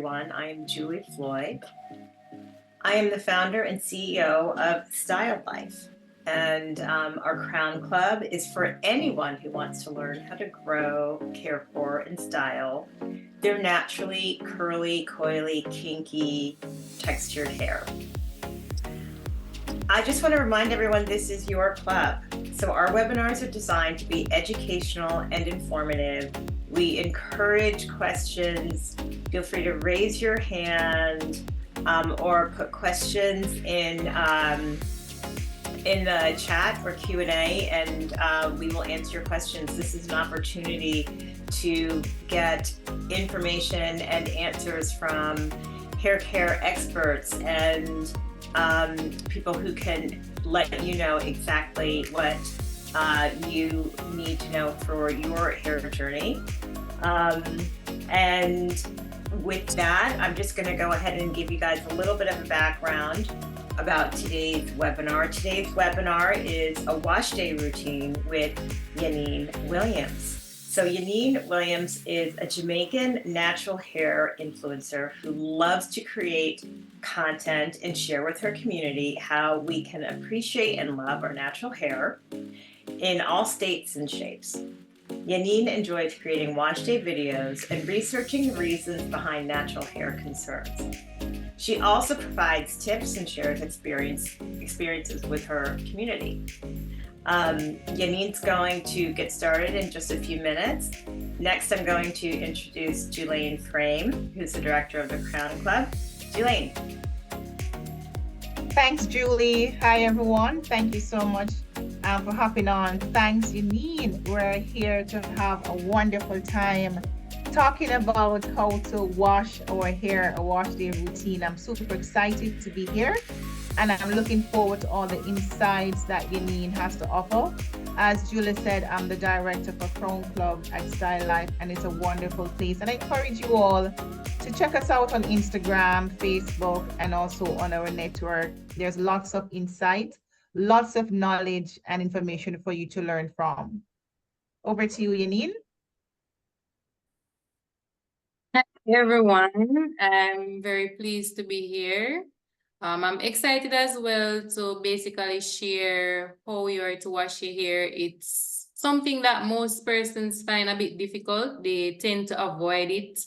everyone. I am Julie Floyd. I am the founder and CEO of StyldLife. And our Crown Club is for anyone who wants to learn how to grow, care for, and style their naturally curly, coily, kinky, textured hair. I just want to remind everyone this is your club. So our webinars are designed to be educational and informative. We encourage questions. Feel free to raise your hand or put questions in the chat or Q&A, and we will answer your questions. This is an opportunity to get information and answers from hair care experts and people who can let you know exactly what you need to know for your hair journey. And with that, I'm just going to go ahead and give you guys a little bit of a background about today's webinar. Today's webinar is a Washday routine with Yannie Williams. So Yanine Williams is a Jamaican natural hair influencer who loves to create content and share with her community how we can appreciate and love our natural hair in all states and shapes. Yanine enjoys creating Washday videos and researching the reasons behind natural hair concerns. She also provides tips and shares experiences with her community. Yanine's going to get started in just a few minutes. Next, I'm going to introduce Yannie Williams, who's the director of the Crown Club. Yannie. Thanks, Julie. Hi, everyone. Thank you so much for hopping on. Thanks, Yanine. We're here to have a wonderful time talking about how to wash our hair, a wash day routine. I'm super excited to be here, and I'm looking forward to all the insights that Yanine has to offer. As Julie said, I'm the director for Crown Club at StyldLife, and it's a wonderful place. And I encourage you all to check us out on Instagram, Facebook, and also on our network. There's lots of insight, lots of knowledge and information for you to learn from. Over to you, Yanine. Hi, everyone. I'm very pleased to be here. I'm excited as well to basically share how you are to wash your hair. It's something that most persons find a bit difficult. They tend to avoid it,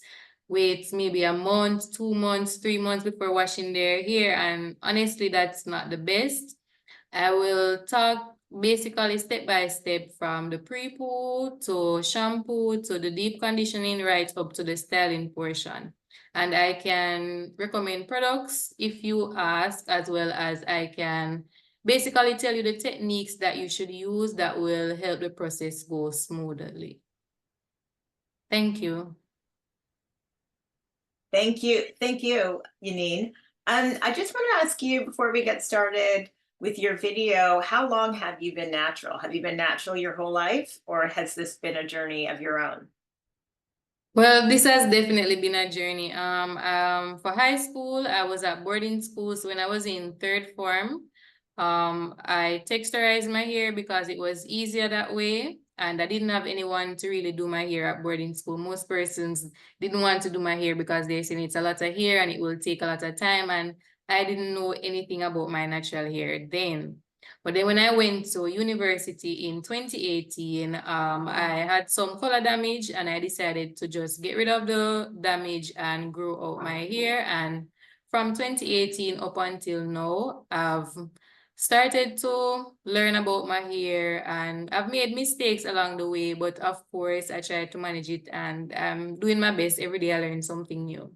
wait maybe a month, 2 months, 3 months before washing their hair. And honestly, that's not the best. I will talk basically step by step from the pre-poo to shampoo to the deep conditioning right up to the styling portion. And I can recommend products if you ask, as well as I can basically tell you the techniques that you should use that will help the process go smoothly. Thank you. Thank you, Yanine. I just want to ask you before we get started with your video, how long have you been natural? Have you been natural your whole life, or has this been a journey of your own? Well, this has definitely been a journey. For high school, I was at boarding school. So when I was in third form, I texturized my hair because it was easier that way. And I didn't have anyone to really do my hair at boarding school. Most persons didn't want to do my hair because they're saying it's a lot of hair and it will take a lot of time. And I didn't know anything about my natural hair then. But then when I went to university in 2018, I had some color damage and I decided to just get rid of the damage and grow out my hair. And from 2018 up until now, I've started to learn about my hair, and I've made mistakes along the way, but of course I try to manage it, and I'm doing my best. Every day I learn something new.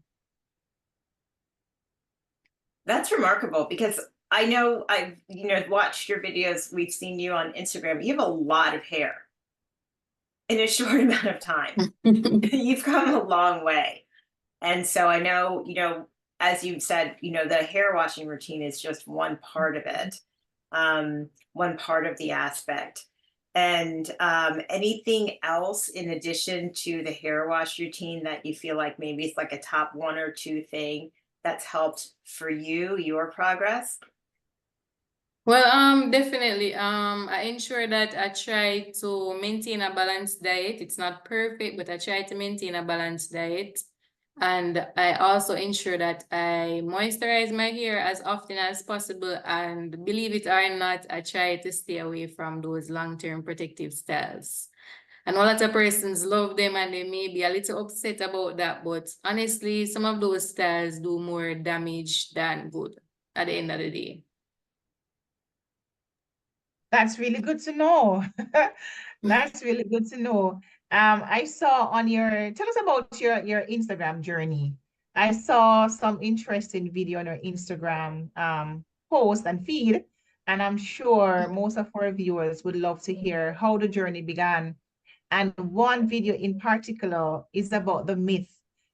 That's remarkable, because I know I've watched your videos. We've seen you on Instagram. You have a lot of hair in a short amount of time. You've come a long way. And so I know, as you've said, the hair washing routine is just one part of it, one part of the aspect. And anything else in addition to the hair wash routine that you feel like maybe it's like a top 1 or 2 thing that's helped for you, your progress? Well, definitely. I ensure that I try to maintain a balanced diet. It's not perfect, but I try to maintain a balanced diet. And I also ensure that I moisturize my hair as often as possible. And believe it or not, I try to stay away from those long-term protective styles. And a lot of persons love them and they may be a little upset about that. But honestly, some of those styles do more damage than good at the end of the day. That's really good to know. That's really good to know. I saw on tell us about your Instagram journey. I saw some interesting video on your Instagram post and feed, and I'm sure most of our viewers would love to hear how the journey began. And one video in particular is about the myth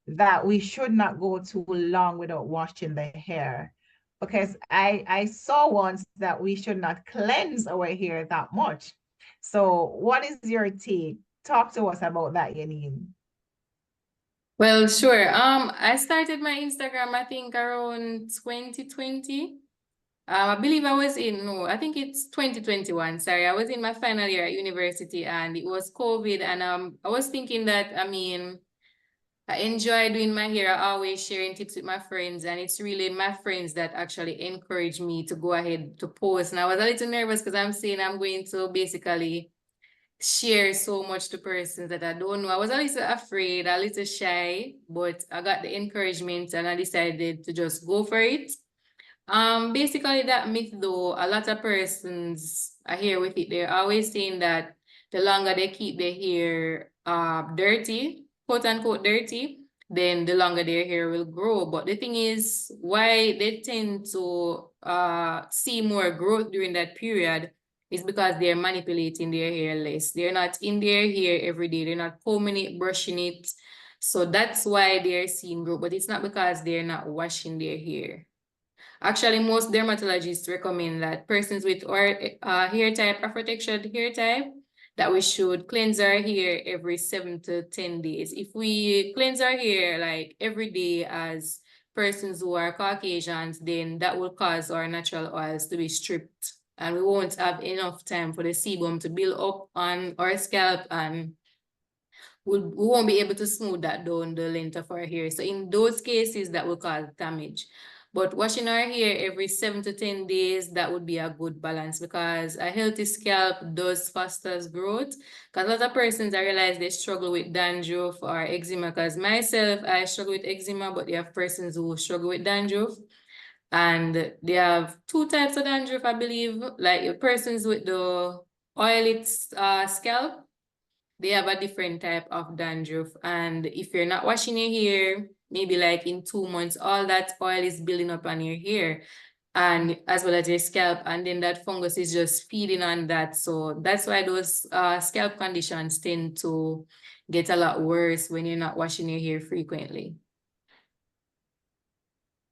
that we should not go too long without washing the hair. Because I saw once that we should not cleanse our hair that much. So what is your take? Talk to us about that, Yanine. Well, sure. I started my Instagram, I think around 2020. I believe I think it's 2021. Sorry, I was in my final year at university and it was COVID. And I was thinking that, I mean, I enjoy doing my hair. I always sharing tips with my friends, and it's really my friends that actually encourage me to go ahead to post. And I was a little nervous because I'm saying I'm going to basically share so much to persons that I don't know. I was a little afraid, a little shy, but I got the encouragement and I decided to just go for it. Basically that myth though, a lot of persons are here with it. They're always saying that the longer they keep their hair dirty, quote unquote dirty, then the longer their hair will grow. But the thing is, why they tend to see more growth during that period is because they're manipulating their hair less. They're not in their hair every day. They're not combing it, brushing it. So that's why they're seeing growth, but it's not because they're not washing their hair. Actually, most dermatologists recommend that persons with hair type, Afro-textured hair type, that we should cleanse our hair every 7 to 10 days. If we cleanse our hair like every day as persons who are Caucasians, then that will cause our natural oils to be stripped. And we won't have enough time for the sebum to build up on our scalp, and we won't be able to smooth that down the length of our hair. So in those cases, that will cause damage. But washing our hair every 7 to 10 days, that would be a good balance, because a healthy scalp does fosters growth. Because a lot of persons, I realize they struggle with dandruff or eczema. Because myself, I struggle with eczema, but they have persons who struggle with dandruff. And they have two types of dandruff, I believe. Like persons with the oily scalp, they have a different type of dandruff. And if you're not washing your hair, maybe like in 2 months, all that oil is building up on your hair and as well as your scalp. And then that fungus is just feeding on that. So that's why those scalp conditions tend to get a lot worse when you're not washing your hair frequently.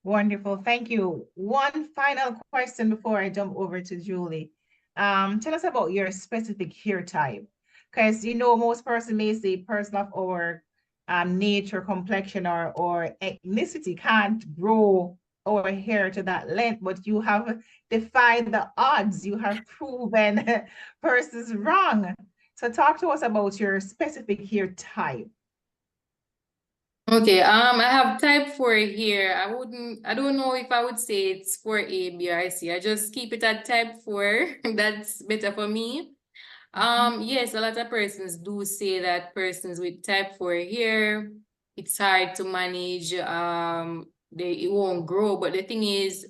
Wonderful. Thank you. One final question before I jump over to Julie. Tell us about your specific hair type. Because most person may say person of our nature, complexion, or ethnicity can't grow our hair to that length, but you have defied the odds. You have proven persons wrong. So talk to us about your specific hair type. Okay, I have type 4 here. I don't know if I would say it's 4A, B, or C. I just keep it at type 4. That's better for me. Yes, a lot of persons do say that persons with type 4 hair, it's hard to manage. It won't grow. But the thing is,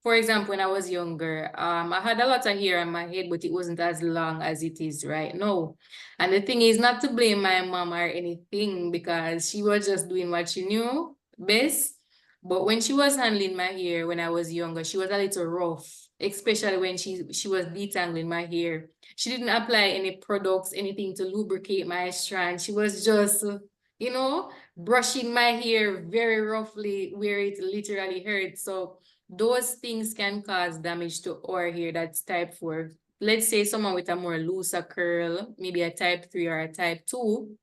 for example, when I was younger, I had a lot of hair on my head, but it wasn't as long as it is right now. And the thing is not to blame my mom or anything, because she was just doing what she knew best. But when she was handling my hair when I was younger, she was a little rough, especially when she was detangling my hair. She didn't apply any products, anything to lubricate my strand. She was just, brushing my hair very roughly where it literally hurts. So those things can cause damage to our hair that's type 4. Let's say someone with a more looser curl, maybe a type 3 or a type 2,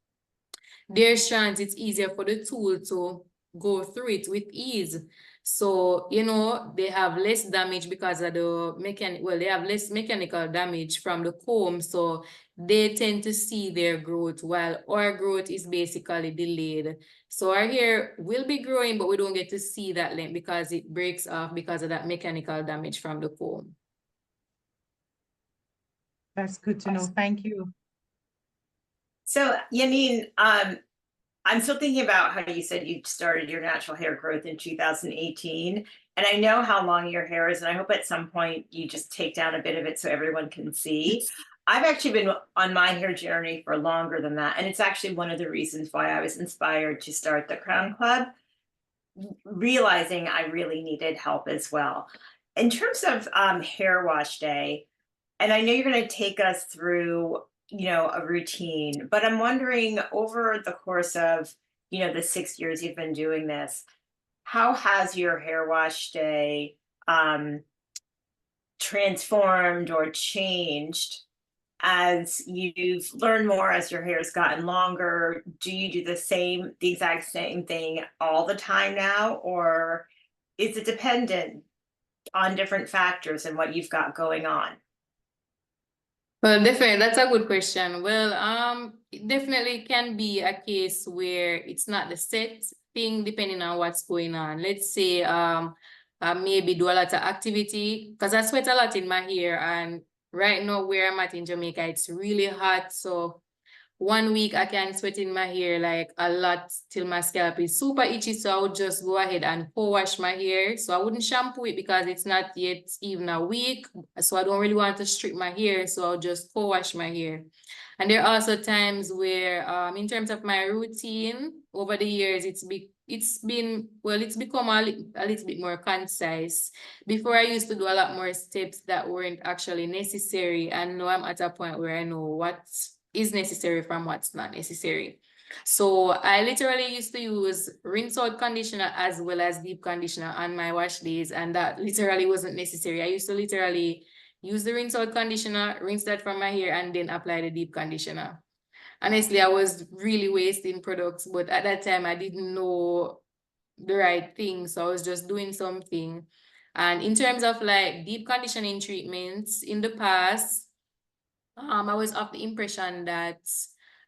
their strands, it's easier for the tool to go through it with ease. So, they have less damage because of they have less mechanical damage from the comb. So they tend to see their growth, while our growth is basically delayed. So our hair will be growing, but we don't get to see that length because it breaks off because of that mechanical damage from the comb. That's good to know. Thank you. So, Yanine, I'm still thinking about how you said you started your natural hair growth in 2018. And I know how long your hair is, and I hope at some point you just take down a bit of it so everyone can see. I've actually been on my hair journey for longer than that. And it's actually one of the reasons why I was inspired to start the Crown Club, realizing I really needed help as well. In terms of hair wash day, and I know you're going to take us through, a routine, but I'm wondering over the course of, the 6 years you've been doing this, how has your hair wash day transformed or changed as you've learned more, as your hair's gotten longer? Do you do the exact same thing all the time now, or is it dependent on different factors and what you've got going on? Well, definitely, that's a good question. Well, it definitely can be a case where it's not the set thing depending on what's going on. Let's say I maybe do a lot of activity because I sweat a lot in my hair, and right now where I'm at in Jamaica, it's really hot. So 1 week I can sweat in my hair like a lot till my scalp is super itchy. So I would just go ahead and co-wash my hair. So I wouldn't shampoo it because it's not yet even a week. So I don't really want to strip my hair. So I'll just co-wash my hair. And there are also times where in terms of my routine over the years, it's become a little bit more concise. Before I used to do a lot more steps that weren't actually necessary. And now I'm at a point where I know what is necessary from what's not necessary. So I literally used to use rinse out conditioner as well as deep conditioner on my wash days, and that literally wasn't necessary. I used to literally use the rinse out conditioner, rinse that from my hair, and then apply the deep conditioner. Honestly, I was really wasting products, but at that time I didn't know the right thing, so I was just doing something. And in terms of like deep conditioning treatments in the past, I was of the impression that,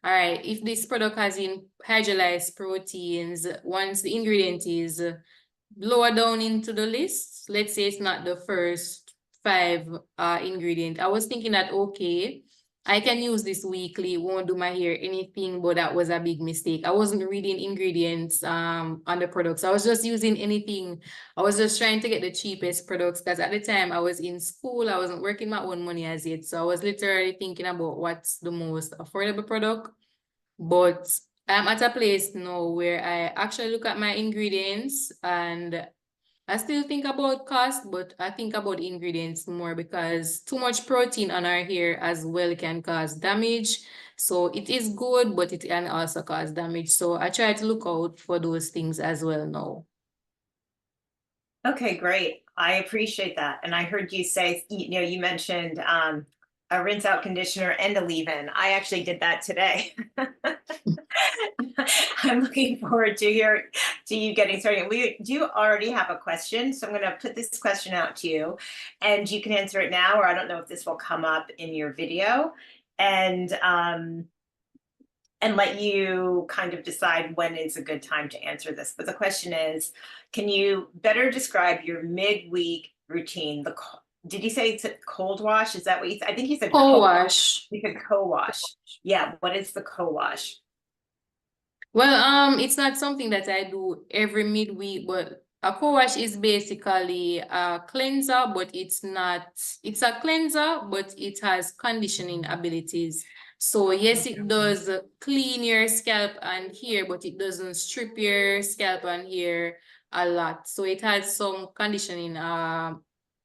all right, if this product has in hydrolyzed proteins, once the ingredient is lower down into the list, let's say it's not the first 5 ingredient, I was thinking that, okay, I can use this weekly, won't do my hair anything, but that was a big mistake. I wasn't reading ingredients on the products. I was just using anything. I was just trying to get the cheapest products because at the time I was in school, I wasn't working my own money as yet. So I was literally thinking about what's the most affordable product. But I'm at a place now where I actually look at my ingredients, and I still think about cost, but I think about ingredients more because too much protein on our hair as well can cause damage. So it is good, but it can also cause damage. So I try to look out for those things as well now. Okay, great. I appreciate that. And I heard you say, you mentioned a rinse out conditioner and a leave-in. I actually did that today. I'm looking forward to you getting started. We do already have a question, so I'm going to put this question out to you, and you can answer it now, or I don't know if this will come up in your video, and let you kind of decide when is a good time to answer this. But the question is, can you better describe your midweek routine? Did you say it's a cold wash? Is that what you said? I think you said Co-wash. You said co-wash. Yeah. What is the co-wash? Well, it's not something that I do every midweek, but a co-wash is basically a cleanser, but it's a cleanser, but it has conditioning abilities. So yes, it does clean your scalp and hair, but it doesn't strip your scalp and hair a lot. So it has some conditioning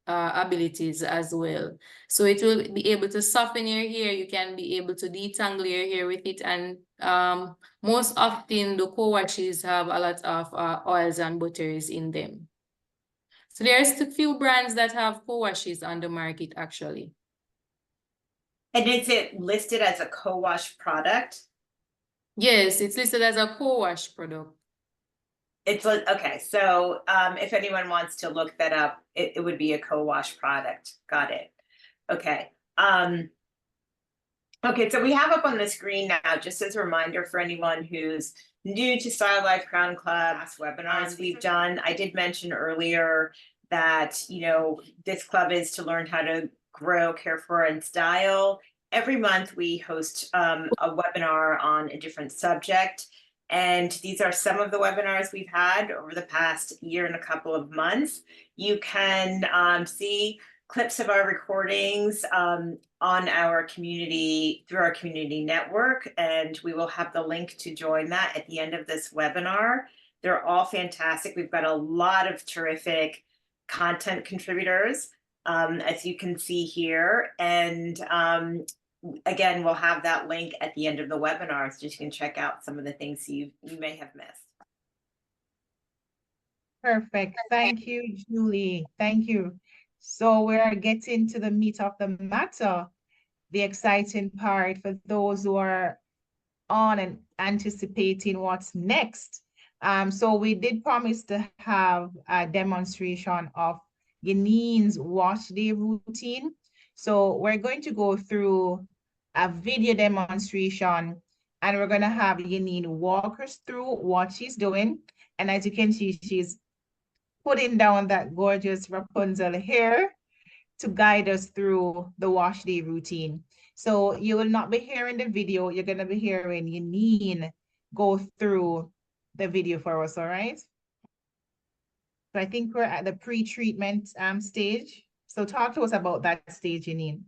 abilities as well. So it will be able to soften your hair. You can be able to detangle your hair with it. And most often the co-washes have a lot of oils and butters in them. So there's a few brands that have co-washes on the market actually. And is it listed as a co-wash product? Yes, it's listed as a co-wash product. It's okay. So if anyone wants to look that up, it would be a co-wash product. Got it. Okay. Okay, so we have up on the screen now, just as a reminder for anyone who's new to StyldLife Crown Club, past webinars we've done. I did mention earlier that, this club is to learn how to grow, care for, and style. Every month we host a webinar on a different subject. And these are some of the webinars we've had over the past year and a couple of months. You can see clips of our recordings on our community, through our community network, and we will have the link to join that at the end of this webinar. They're all fantastic. We've got a lot of terrific content contributors, as you can see here. And again, we'll have that link at the end of the webinar, so you can check out some of the things you may have missed. Perfect. Thank you, Julie. Thank you. So we're getting to the meat of the matter, the exciting part for those who are on and anticipating what's next. So we did promise to have a demonstration of Yanine's Washday routine. So we're going to go through a video demonstration, and we're going to have Yanine walk us through what she's doing. And as you can see, she's putting down that gorgeous Rapunzel hair to guide us through the wash day routine. So you will not be hearing the video, you're gonna be hearing Yanine go through the video for us, all right? So I think we're at the pre-treatment stage. So talk to us about that stage, Yanine.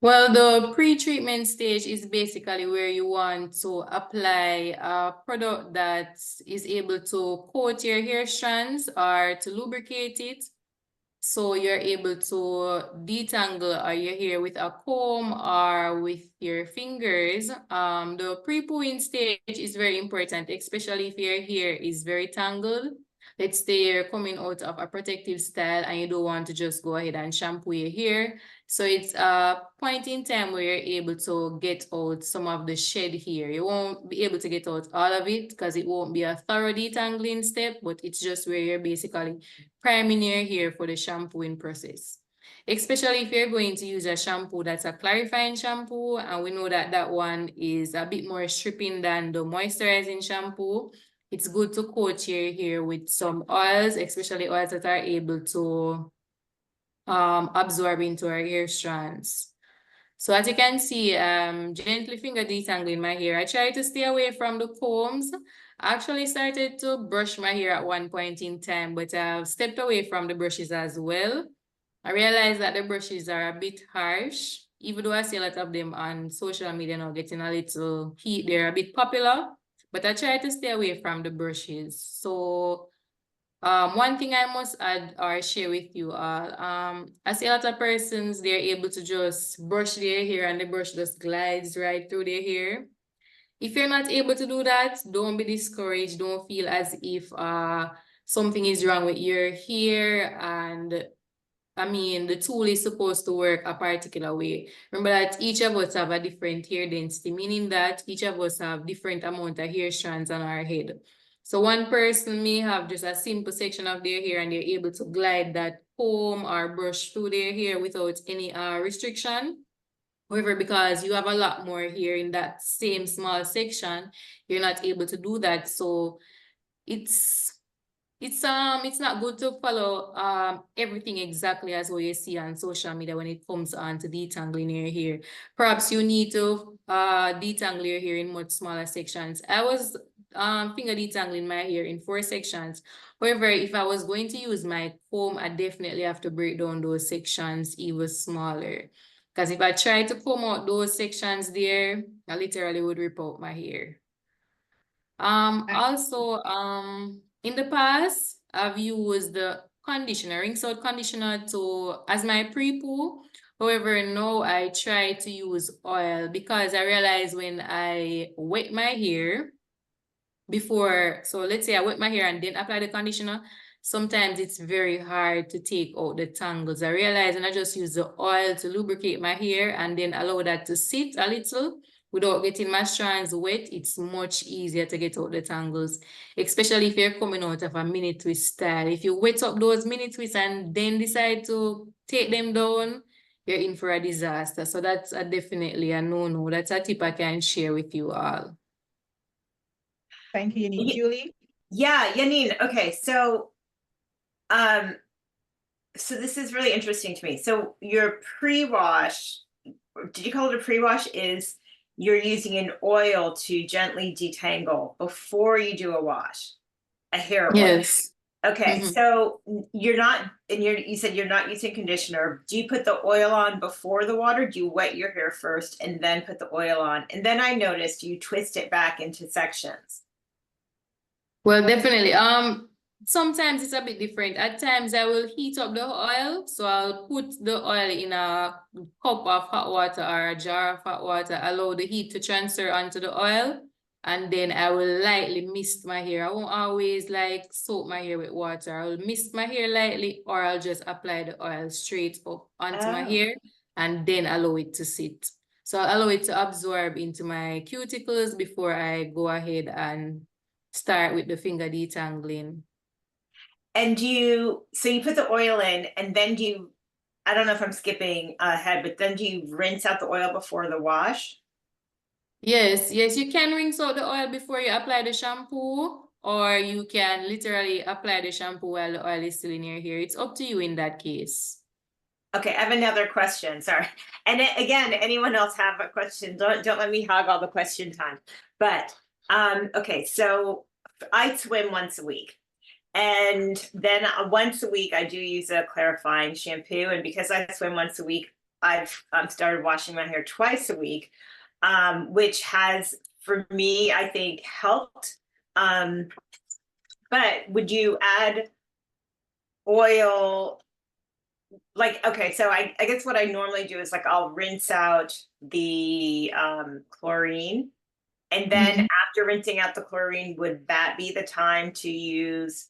Well, the pre-treatment stage is basically where you want to apply a product that is able to coat your hair strands or to lubricate it. So you're able to detangle your hair with a comb or with your fingers. The pre-pooing stage is very important, especially if your hair is very tangled. Let's say you're coming out of a protective style and you don't want to just go ahead and shampoo your hair. So it's a point in time where you're able to get out some of the shed hair. You won't be able to get out all of it because it won't be a thorough detangling step, but it's just where you're basically priming your hair for the shampooing process. Especially if you're going to use a shampoo that's a clarifying shampoo, and we know that that one is a bit more stripping than the moisturizing shampoo. It's good to coat your hair with some oils, especially oils that are able to absorb into our hair strands. So as you can see, gently finger detangling my hair. I try to stay away from the combs. I actually started to brush my hair at one point in time, but I've stepped away from the brushes as well. I realized that the brushes are a bit harsh, even though I see a lot of them on social media now getting a little heat. They're a bit popular, but I try to stay away from the brushes. So one thing I must add or share with you all, I see a lot of persons, they're able to just brush their hair and the brush just glides right through their hair. If you're not able to do that, don't be discouraged. Don't feel as if something is wrong with your hair. And I mean, the tool is supposed to work a particular way. Remember that each of us have a different hair density, meaning that each of us have different amount of hair strands on our head. So one person may have just a simple section of their hair and they're able to glide that comb or brush through their hair without any restriction. However, because you have a lot more hair in that same small section, you're not able to do that. So it's not good to follow everything exactly as what you see on social media when it comes on to detangling your hair. Perhaps you need to detangle your hair in much smaller sections. I was finger detangling my hair in 4 sections. However, if I was going to use my comb, I definitely have to break down those sections even smaller. Because if I try to comb out those sections there, I literally would rip out my hair. Also, in the past, I've used the conditioner, rinse out conditioner as my pre-poo. However, now I try to use oil because I realize when I wet my hair before, so let's say I wet my hair and then apply the conditioner, sometimes it's very hard to take out the tangles. I realize when I just use the oil to lubricate my hair and then allow that to sit a little, without getting my strands wet, it's much easier to get out the tangles, especially if you're coming out of a mini twist style. If you wet up those mini twists and then decide to take them down, you're in for a disaster. So that's definitely a no-no. That's a tip I can share with you all. Thank you, Yanine. Julie? Yeah, Yanine. Okay, so this is really interesting to me. So your pre-wash, did you call it a pre-wash? Is you're using an oil to gently detangle before you do a wash, a hair oil. Yes. Okay, so you're not, and you said you're not using conditioner. Do you put the oil on before the water? Do you wet your hair first and then put the oil on? And then I noticed you twist it back into sections. Well, definitely. Sometimes it's a bit different. At times I will heat up the oil. So I'll put the oil in a cup of hot water or a jar of hot water, allow the heat to transfer onto the oil. And then I will lightly mist my hair. I won't always like soak my hair with water. I'll mist my hair lightly, or I'll just apply the oil straight up onto my hair and then allow it to sit. So I'll allow it to absorb into my cuticles before I go ahead and start with the finger detangling. And so you put the oil in and then I don't know if I'm skipping ahead, but then do you rinse out the oil before the wash? Yes, you can rinse out the oil before you apply the shampoo, or you can literally apply the shampoo while the oil is still in your hair. It's up to you in that case. Okay, I have another question. Sorry. And again, anyone else have a question? Don't let me hog all the question time. But okay, so I swim once a week. And then once a week I do use a clarifying shampoo. And because I swim once a week, I've started washing my hair twice a week, which has, for me, I think helped. But would you add oil? Like, okay, so I guess what I normally do is like I'll rinse out the chlorine, and then after rinsing out the chlorine, would that be the time to use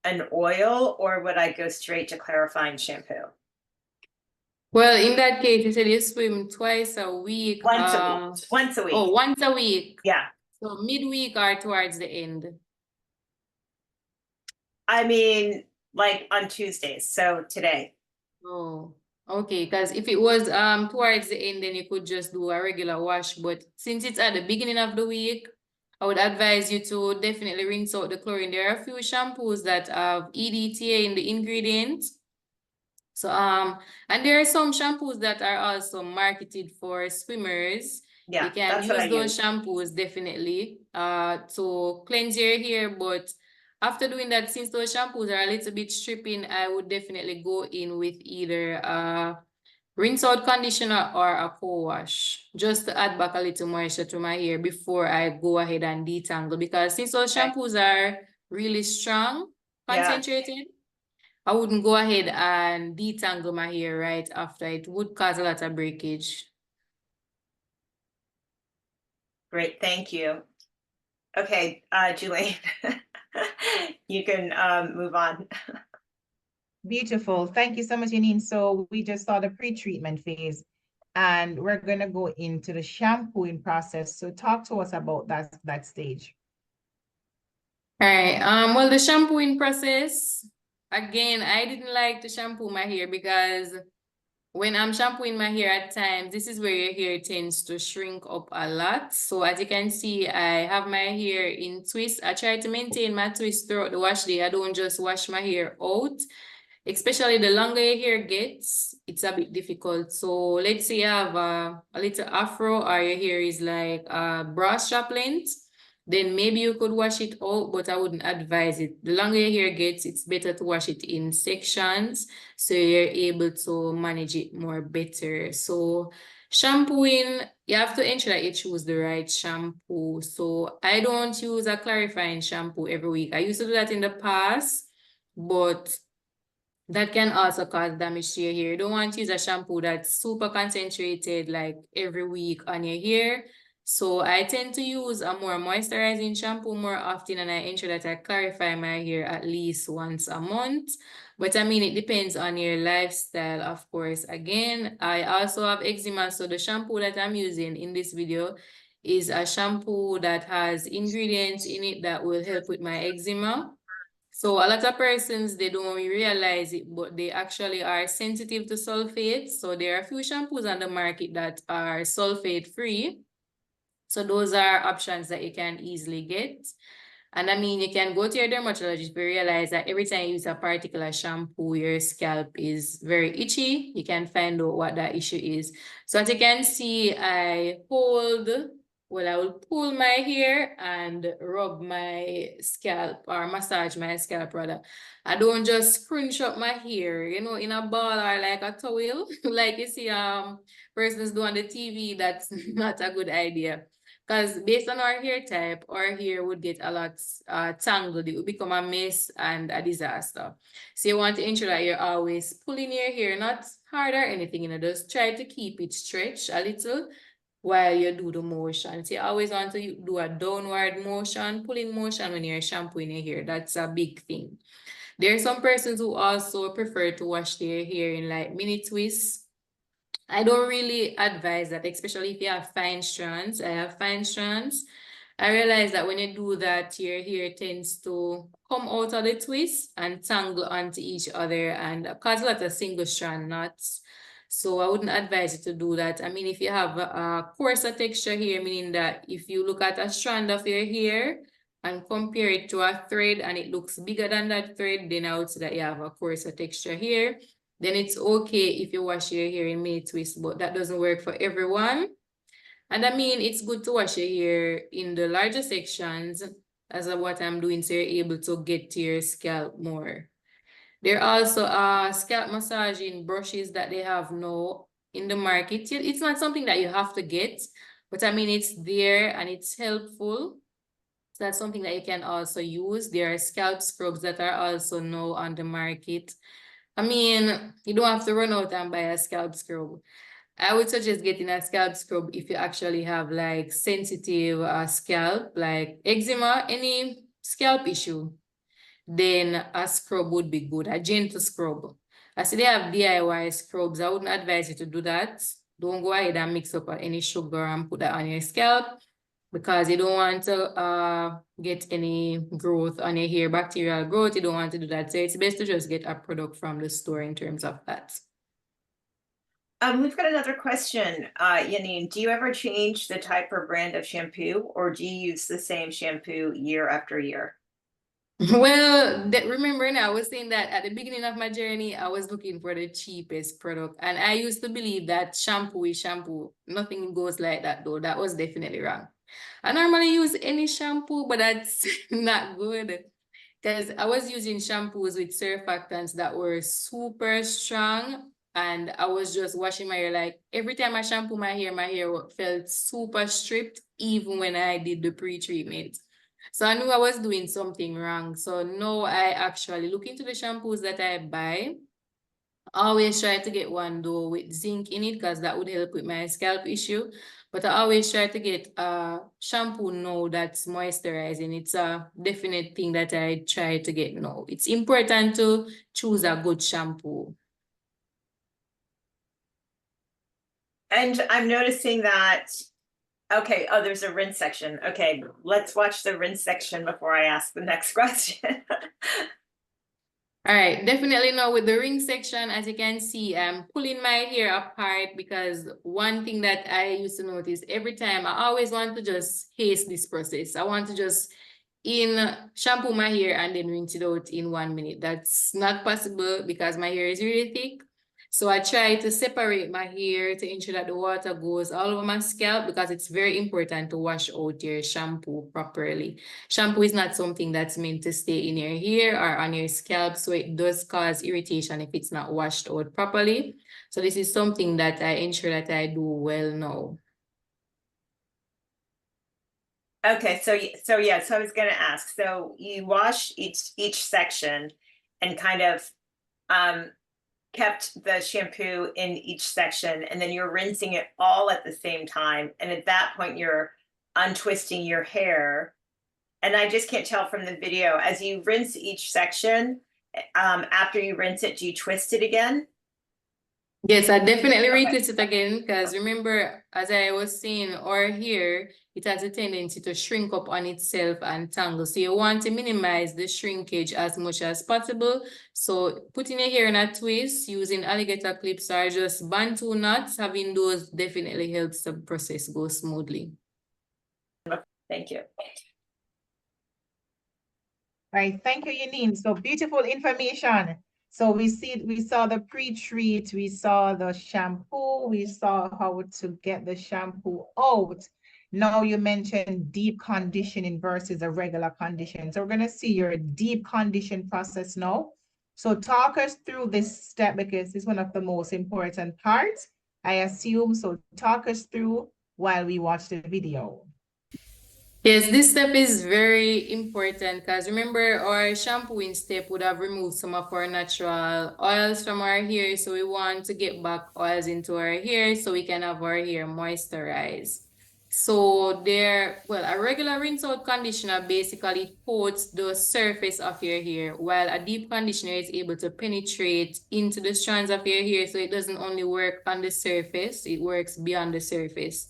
an oil, or would I go straight to clarifying shampoo? Well, in that case, you said you swim twice a week. Once a week. Once a week. Oh, once a week. Yeah. So midweek or towards the end? I mean, like on Tuesdays, so today. Oh, okay. Because if it was towards the end, then you could just do a regular wash. But since it's at the beginning of the week, I would advise you to definitely rinse out the chlorine. There are a few shampoos that have EDTA in the ingredients. So and there are some shampoos that are also marketed for swimmers. Yeah, you can that's what I use those use. shampoos definitely to cleanse your hair. But after doing that, since those shampoos are a little bit stripping, I would definitely go in with either rinse out conditioner or a co-wash, just to add back a little moisture to my hair before I go ahead and detangle. Because since those shampoos are really strong, concentrated, I wouldn't go ahead and detangle my hair right after. It would cause a lot of breakage. Great, thank you. Okay, Julie, you can move on. Beautiful. Thank you so much, Yanine. So we just saw the pre-treatment phase, and we're going to go into the shampooing process. So talk to us about that stage. All right. Well, the shampooing process, again, I didn't like to shampoo my hair because when I'm shampooing my hair at times, this is where your hair tends to shrink up a lot. So as you can see, I have my hair in twists. I try to maintain my twist throughout the wash day. I don't just wash my hair out. Especially the longer your hair gets, it's a bit difficult. So let's say you have a little afro, or your hair is like bra strap length, then maybe you could wash it out, but I wouldn't advise it. The longer your hair gets, it's better to wash it in sections so you're able to manage it more better. So shampooing, you have to ensure that you choose the right shampoo. So I don't use a clarifying shampoo every week. I used to do that in the past, but that can also cause damage to your hair. You don't want to use a shampoo that's super concentrated like every week on your hair. So I tend to use a more moisturizing shampoo more often, and I ensure that I clarify my hair at least once a month. But I mean, it depends on your lifestyle, of course. Again, I also have eczema, so the shampoo that I'm using in this video is a shampoo that has ingredients in it that will help with my eczema. So a lot of persons, they don't realize it, but they actually are sensitive to sulfate. So there are a few shampoos on the market that are sulfate free. So those are options that you can easily get. And I mean, you can go to your dermatologist if you realize that every time you use a particular shampoo, your scalp is very itchy. You can find out what that issue is. So as you can see, I will pull my hair and rub my scalp or massage my scalp rather. I don't just crunch up my hair, you know, in a ball or like a towel, like you see persons do on the TV. That's not a good idea. Because based on our hair type, our hair would get a lot tangled. It would become a mess and a disaster. So you want to ensure that you're always pulling your hair, not hard or anything, you know, just try to keep it stretched a little while you do the motion. So you always want to do a downward motion, pulling motion when you're shampooing your hair. That's a big thing. There are some persons who also prefer to wash their hair in like mini twists. I don't really advise that, especially if you have fine strands. I have fine strands. I realize that when you do that, your hair tends to come out of the twist and tangle onto each other and cause a lot of single strand knots. So I wouldn't advise you to do that. I mean, if you have a coarser texture here, meaning that if you look at a strand of your hair and compare it to a thread and it looks bigger than that thread, then I would say that you have a coarser texture here. Then it's okay if you wash your hair in mini twists, but that doesn't work for everyone. And I mean, it's good to wash your hair in the larger sections as of what I'm doing, so you're able to get to your scalp more. There are also scalp massaging brushes that they have now in the market. It's not something that you have to get, but I mean, it's there and it's helpful. So that's something that you can also use. There are scalp scrubs that are also now on the market. I mean, you don't have to run out and buy a scalp scrub. I would suggest getting a scalp scrub if you actually have like sensitive scalp, like eczema, any scalp issue, then a scrub would be good, a gentle scrub. I see they have DIY scrubs. I wouldn't advise you to do that. Don't go ahead and mix up any sugar and put that on your scalp, because you don't want to get any growth on your hair, bacterial growth. You don't want to do that. So it's best to just get a product from the store in terms of that. We've got another question, Yanine. Do you ever change the type or brand of shampoo, or do you use the same shampoo year after year? Well, remember now, I was saying that at the beginning of my journey, I was looking for the cheapest product. And I used to believe that shampoo is shampoo. Nothing goes like that, though. That was definitely wrong. I normally use any shampoo, but that's not good. Because I was using shampoos with surfactants that were super strong. And I was just washing my hair. Like every time I shampoo my hair felt super stripped, even when I did the pre-treatment. So I knew I was doing something wrong. So now I actually look into the shampoos that I buy. I always try to get one though with zinc in it, because that would help with my scalp issue. But I always try to get a shampoo now that's moisturizing. It's a definite thing that I try to get now. It's important to choose a good shampoo. And I'm noticing that, okay, oh, there's a rinse section. Okay, let's watch the rinse section before I ask the next question. All right, definitely now with the ring section, as you can see, I'm pulling my hair apart, because one thing that I used to notice every time, I always want to just haste this process. I want to just shampoo my hair and then rinse it out in 1 minute. That's not possible because my hair is really thick. So I try to separate my hair to ensure that the water goes all over my scalp, because it's very important to wash out your shampoo properly. Shampoo is not something that's meant to stay in your hair or on your scalp, so it does cause irritation if it's not washed out properly. So this is something that I ensure that I do well now. Okay, so yeah, so I was gonna ask, so you wash each section and kind of kept the shampoo in each section, and then you're rinsing it all at the same time, and at that point you're untwisting your hair. And I just can't tell from the video, as you rinse each section, after you rinse it, do you twist it again? Yes, I definitely retwist it again because remember, as I was saying, our hair, it has a tendency to shrink up on itself and tangle. So you want to minimize the shrinkage as much as possible. So putting your hair in a twist using alligator clips or just bantu knots, having those definitely helps the process go smoothly. Thank you. Right, thank you, Yanine. So beautiful information. So we saw the pre-treat, we saw the shampoo, we saw how to get the shampoo out. Now you mentioned deep conditioning versus a regular condition. So we're gonna see your deep condition process now. So talk us through this step because it's one of the most important parts, I assume. So talk us through while we watch the video. Yes, this step is very important because remember our shampooing step would have removed some of our natural oils from our hair. So we want to get back oils into our hair so we can have our hair moisturized. So a regular rinse out conditioner basically coats the surface of your hair while a deep conditioner is able to penetrate into the strands of your hair. So it doesn't only work on the surface, it works beyond the surface.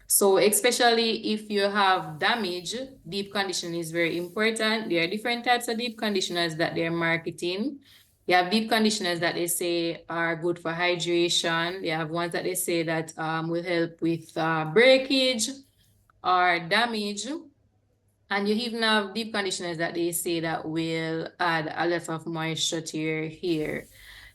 So especially if you have damage, deep conditioning is very important. There are different types of deep conditioners that they're marketing. You have deep conditioners that they say are good for hydration. You have ones that they say that will help with breakage or damage. And you even have deep conditioners that they say that will add a lot of moisture to your hair.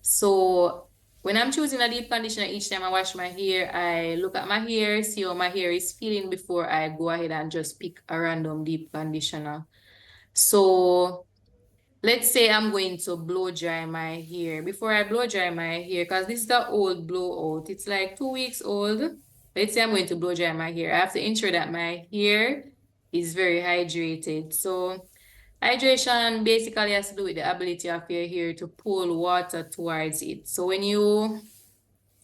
So when I'm choosing a deep conditioner, each time I wash my hair, I look at my hair, see how my hair is feeling before I go ahead and just pick a random deep conditioner. So let's say I'm going to blow dry my hair. Before I blow dry my hair, because this is the old blowout, it's like 2 weeks old. Let's say I'm going to blow dry my hair. I have to ensure that my hair is very hydrated. So hydration basically has to do with the ability of your hair to pull water towards it. So when you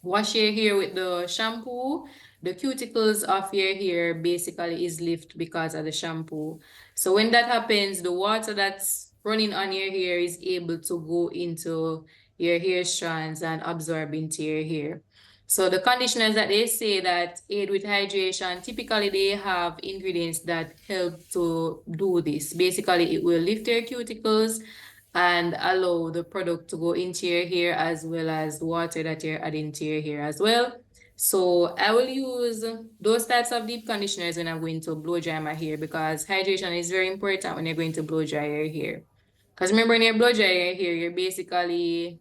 wash your hair with the shampoo, the cuticles of your hair basically is lifted because of the shampoo. So when that happens, the water that's running on your hair is able to go into your hair strands and absorb into your hair. So the conditioners that they say that aid with hydration, typically they have ingredients that help to do this. Basically, it will lift your cuticles and allow the product to go into your hair as well as the water that you're adding to your hair as well. So I will use those types of deep conditioners when I'm going to blow dry my hair because hydration is very important when you're going to blow dry your hair. Because remember when you blow dry your hair, you're basically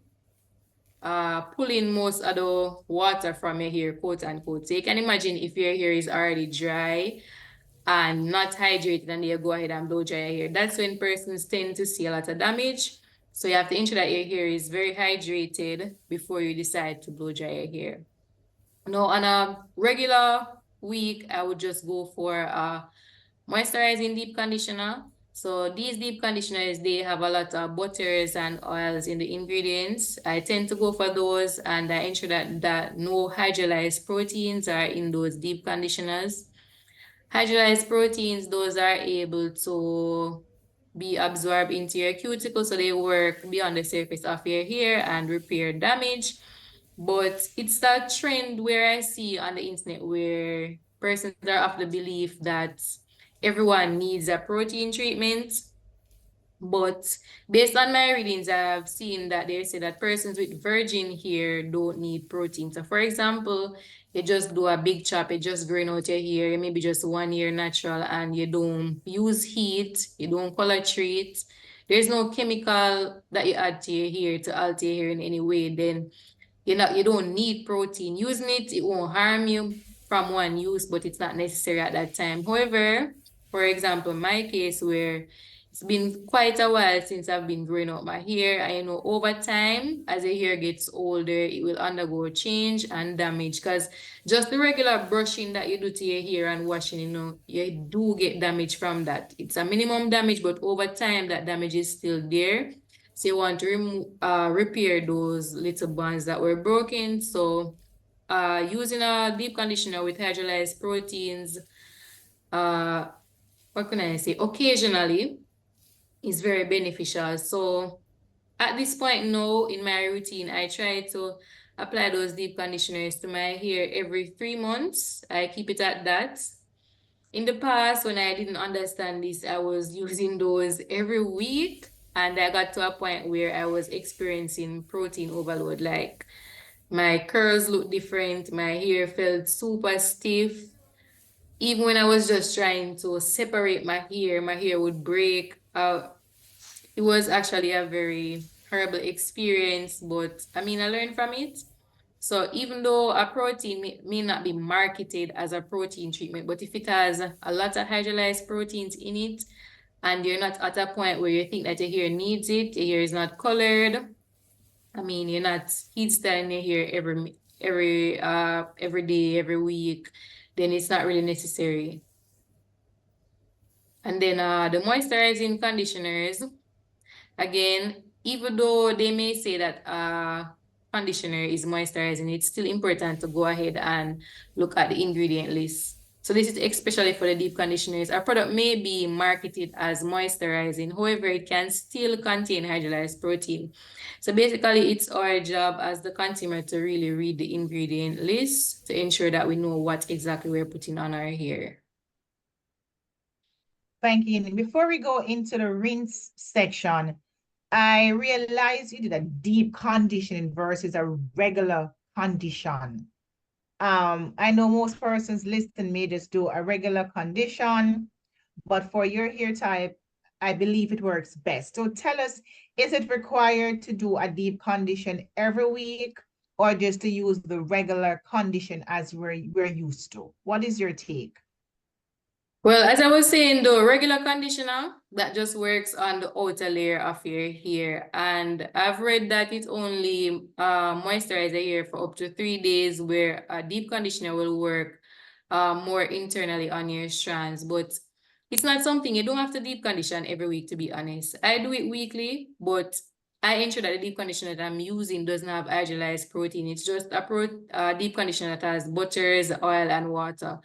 pulling most of the water from your hair, quote unquote. So you can imagine if your hair is already dry and not hydrated and you go ahead and blow dry your hair. That's when persons tend to see a lot of damage. So you have to ensure that your hair is very hydrated before you decide to blow dry your hair. Now, on a regular week, I would just go for a moisturizing deep conditioner. So these deep conditioners, they have a lot of butters and oils in the ingredients. I tend to go for those and I ensure that no hydrolyzed proteins are in those deep conditioners. Hydrolyzed proteins, those are able to be absorbed into your cuticle, so they work beyond the surface of your hair and repair damage. But it's that trend where I see on the internet where persons are of the belief that everyone needs a protein treatment. But based on my readings, I've seen that they say that persons with virgin hair don't need protein. So for example, you just do a big chop, you just growing out your hair, maybe just 1 year natural, and you don't use heat, you don't color treat. There's no chemical that you add to your hair to alter your hair in any way, then you don't need protein. Using it won't harm you from one use, but it's not necessary at that time. However, for example, my case where it's been quite a while since I've been growing out my hair. I know over time, as the hair gets older, it will undergo change and damage because just the regular brushing that you do to your hair and washing, you do get damage from that. It's a minimum damage, but over time, that damage is still there. So you want to repair those little bonds that were broken. So using a deep conditioner with hydrolyzed proteins, what can I say, occasionally is very beneficial. So at this point now in my routine, I try to apply those deep conditioners to my hair every 3 months. I keep it at that. In the past, when I didn't understand this, I was using those every week, and I got to a point where I was experiencing protein overload. Like my curls looked different, my hair felt super stiff. Even when I was just trying to separate my hair would break. It was actually a very horrible experience, but I mean, I learned from it. So even though a protein may not be marketed as a protein treatment, but if it has a lot of hydrolyzed proteins in it, and you're not at a point where you think that your hair needs it, your hair is not colored, I mean, you're not heat styling your hair every day, every week, then it's not really necessary. And then the moisturizing conditioners. Again, even though they may say that conditioner is moisturizing, it's still important to go ahead and look at the ingredient list. So this is especially for the deep conditioners. Our product may be marketed as moisturizing, however, it can still contain hydrolyzed protein. So basically, it's our job as the consumer to really read the ingredient list to ensure that we know what exactly we're putting on our hair. Thank you. Before we go into the rinse section, I realized you did a deep conditioning versus a regular condition. I know most persons listening may just do a regular condition, but for your hair type, I believe it works best. So tell us, is it required to do a deep condition every week or just to use the regular condition as we're used to? What is your take? Well, as I was saying, the regular conditioner, that just works on the outer layer of your hair. And I've read that it only moisturizes the hair for up to 3 days, where a deep conditioner will work more internally on your strands. But it's not something you don't have to deep condition every week, to be honest. I do it weekly, but I ensure that the deep conditioner that I'm using doesn't have hydrolyzed protein. It's just a deep conditioner that has butters, oil, and water.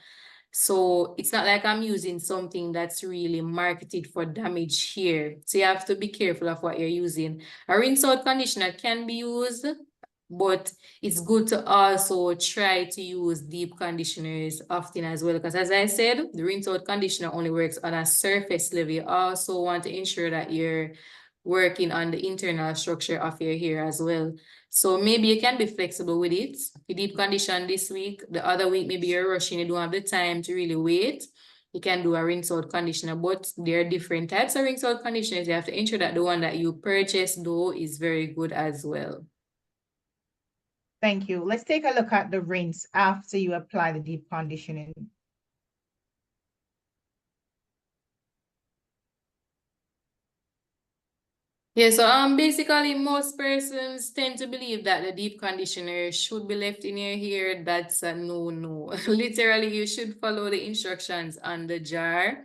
So it's not like I'm using something that's really marketed for damage here. So you have to be careful of what you're using. A rinse out conditioner can be used, but it's good to also try to use deep conditioners often as well. Because as I said, the rinse out conditioner only works on a surface level. You also want to ensure that you're working on the internal structure of your hair as well. So maybe you can be flexible with it. You deep condition this week, the other week, maybe you're rushing, you don't have the time to really wait. You can do a rinse out conditioner, but there are different types of rinse out conditioners. You have to ensure that the one that you purchase though is very good as well. Thank you. Let's take a look at the rinse after you apply the deep conditioning. Yeah, so basically most persons tend to believe that the deep conditioner should be left in your hair. That's a no-no. Literally, you should follow the instructions on the jar.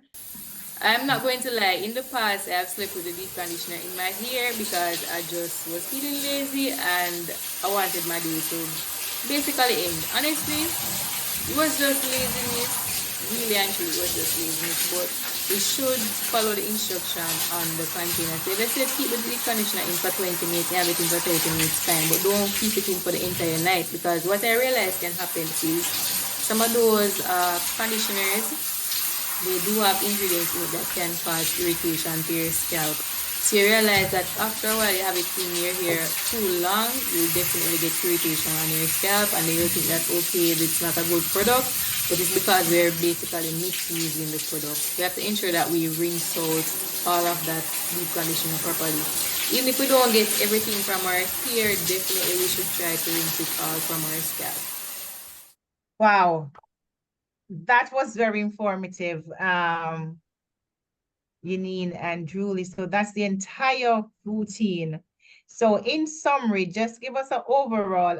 I'm not going to lie, in the past I have slept with a deep conditioner in my hair because I just was feeling lazy and I wanted my day to basically end. Honestly, it was just laziness. Really and truly, it was just laziness, but we should follow the instruction on the container. So if I said keep the deep conditioner in for 20 minutes, you have it in for 30 minutes time, but don't keep it in for the entire night, because what I realized can happen is some of those conditioners, they do have ingredients in it that can cause irritation to your scalp. So you realize that after a while you have it in your hair too long, you'll definitely get irritation on your scalp, and then you'll think that, okay, it's not a good product, but it's because we're basically misusing the product. We have to ensure that we rinse out all of that deep conditioner properly. Even if we don't get everything from our hair, definitely we should try to rinse it all from our scalp. Wow, that was very informative, Yanine and Julie. So that's the entire routine. So in summary, just give us an overall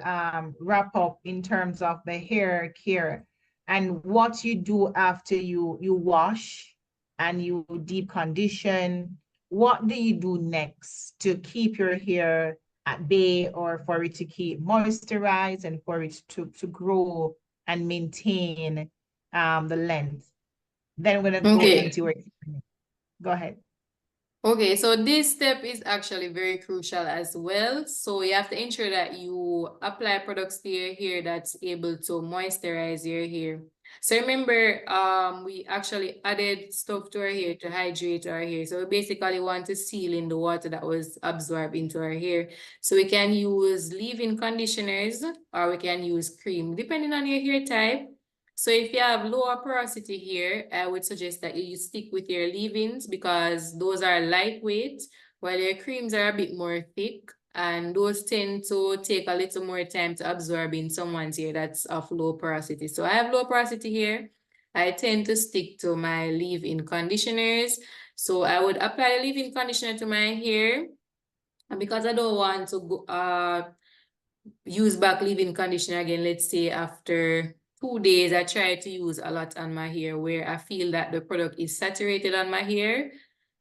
wrap up in terms of the hair care and what you do after you wash and you deep condition. What do you do next to keep your hair at bay, or for it to keep moisturized and for it to grow and maintain the length? Then we're gonna go Okay. into it. Go ahead. Okay, so this step is actually very crucial as well. So you have to ensure that you apply products to your hair that's able to moisturize your hair. So remember, we actually added stuff to our hair to hydrate our hair. So we basically want to seal in the water that was absorbed into our hair. So we can use leave-in conditioners or we can use cream, depending on your hair type. So if you have lower porosity here, I would suggest that you stick with your leave-ins because those are lightweight, while your creams are a bit more thick, and those tend to take a little more time to absorb in someone's hair that's of low porosity. So I have low porosity here. I tend to stick to my leave-in conditioners. So I would apply the leave-in conditioner to my hair. And because I don't want to go, use back leave-in conditioner again, let's say after 2 days, I try to use a lot on my hair where I feel that the product is saturated on my hair.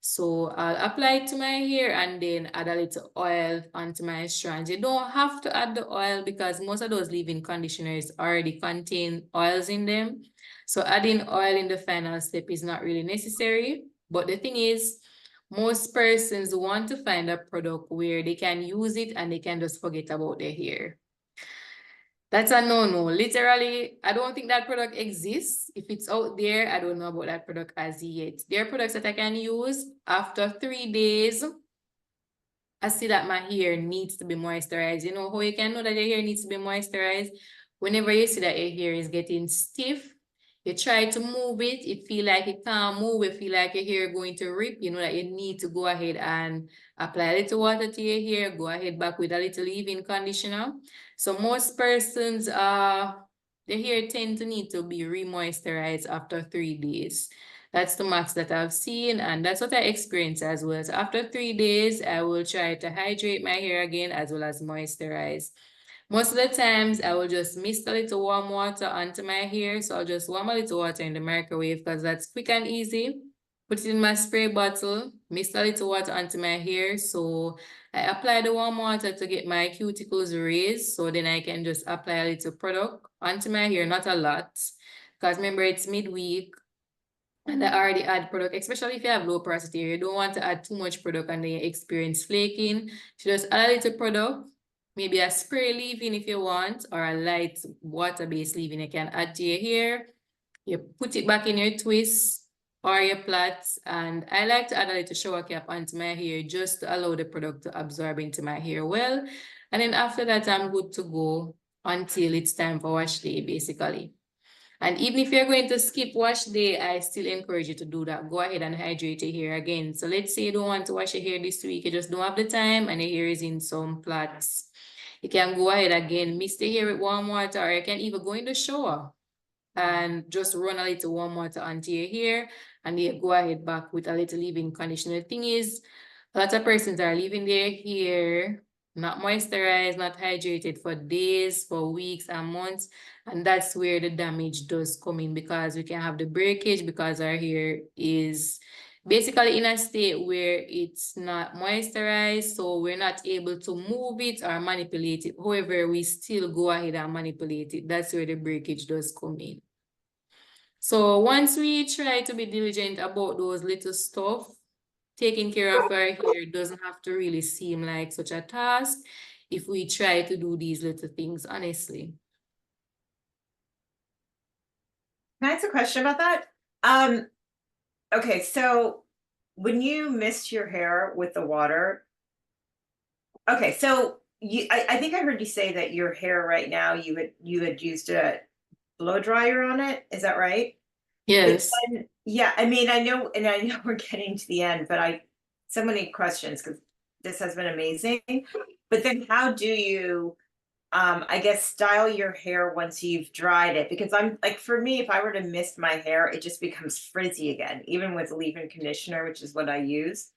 So I'll apply it to my hair and then add a little oil onto my strands. You don't have to add the oil because most of those leave-in conditioners already contain oils in them. So adding oil in the final step is not really necessary. But the thing is, most persons want to find a product where they can use it and they can just forget about their hair. That's a no-no. Literally, I don't think that product exists. If it's out there, I don't know about that product as yet. There are products that I can use after 3 days. I see that my hair needs to be moisturized. You know how you can know that your hair needs to be moisturized? Whenever you see that your hair is getting stiff, you try to move it, it feel like it can't move, it feel like your hair going to rip, you know that you need to go ahead and apply a little water to your hair, go ahead back with a little leave-in conditioner. So most persons, the hair tend to need to be re-moisturized after 3 days. That's the max that I've seen, and that's what I experienced as well. So after 3 days, I will try to hydrate my hair again as well as moisturize. Most of the times, I will just mist a little warm water onto my hair. So I'll just warm a little water in the microwave because that's quick and easy. Put it in my spray bottle, mist a little water onto my hair. So I apply the warm water to get my cuticles raised. So then I can just apply a little product onto my hair, not a lot. Because remember, it's midweek. And I already add product, especially if you have low porosity, you don't want to add too much product and then you experience flaking. So just add a little product, maybe a spray leave-in if you want, or a light water-based leave-in you can add to your hair. You put it back in your twists or your plaits, and I like to add a little shower cap onto my hair just to allow the product to absorb into my hair well. And then after that, I'm good to go until it's time for wash day, basically. And even if you're going to skip wash day, I still encourage you to do that. Go ahead and hydrate your hair again. So let's say you don't want to wash your hair this week, you just don't have the time and your hair is in some plaits. You can go ahead again, mist the hair with warm water, or you can even go in the shower and just run a little warm water onto your hair and then go ahead back with a little leave-in conditioner. The thing is, a lot of persons are leaving their hair not moisturized, not hydrated for days, for weeks and months. And that's where the damage does come in because we can have the breakage because our hair is basically in a state where it's not moisturized. So we're not able to move it or manipulate it. However, we still go ahead and manipulate it. That's where the breakage does come in. So once we try to be diligent about those little stuff, taking care of our hair doesn't have to really seem like such a task if we try to do these little things honestly. Can I ask a question about that? Okay, so when you mist your hair with the water, okay, so I think I heard you say that your hair right now you had used a blow dryer on it. Is that right? Yes. Yeah, I mean, I know, and I know we're getting to the end, but so many questions because this has been amazing. But then how do you, I guess, style your hair once you've dried it? Because I'm like, for me, if I were to mist my hair, it just becomes frizzy again, even with leave-in conditioner, which is what I use.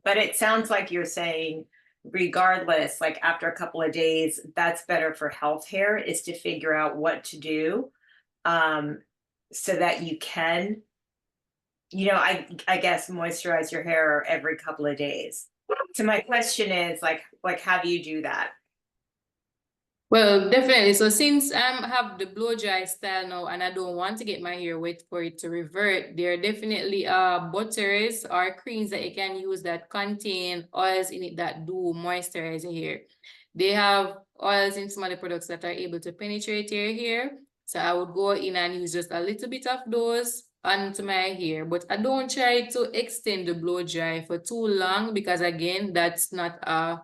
But it sounds like you're saying, regardless, like after a couple of days, that's better for health hair is to figure out what to do. So that you can, I guess moisturize your hair every couple of days. So my question is like how do you do that? Well, definitely. So since I have the blow dry style now and I don't want to get my hair wet for it to revert, there are definitely butters or creams that you can use that contain oils in it that do moisturize your hair. They have oils in some of the products that are able to penetrate your hair. So I would go in and use just a little bit of those onto my hair, but I don't try to extend the blow dry for too long because again, that's not a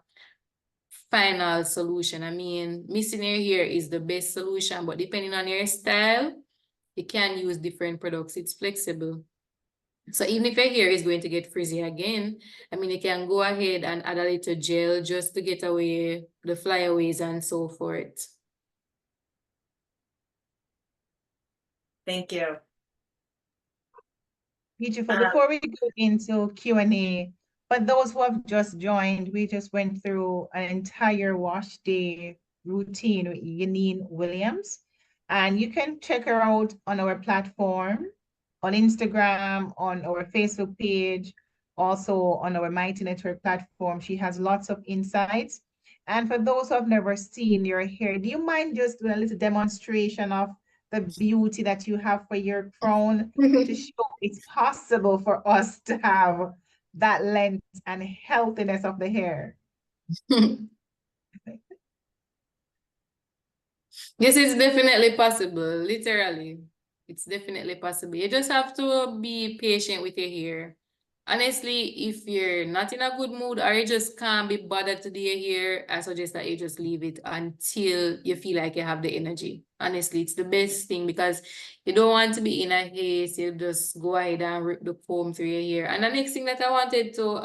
final solution. I mean, missing your hair is the best solution, but depending on your style, you can use different products. It's flexible. So even if your hair is going to get frizzy again, I mean, you can go ahead and add a little gel just to get away the flyaways and so forth. Thank you. Beautiful. Before we go into Q&A, for those who have just joined, we just went through an entire wash day routine with Yanine Williams. And you can check her out on our platform, on Instagram, on our Facebook page, also on our Mighty Network platform. She has lots of insights. And for those who have never seen your hair, do you mind just doing a little demonstration of the beauty that you have for your crown to show it's possible for us to have that length and healthiness of the hair? Yes, it's definitely possible, literally. It's definitely possible. You just have to be patient with your hair. Honestly, if you're not in a good mood or you just can't be bothered to do your hair, I suggest that you just leave it until you feel like you have the energy. Honestly, it's the best thing because you don't want to be in a haste. You just go ahead and rip the comb through your hair. And the next thing that I wanted to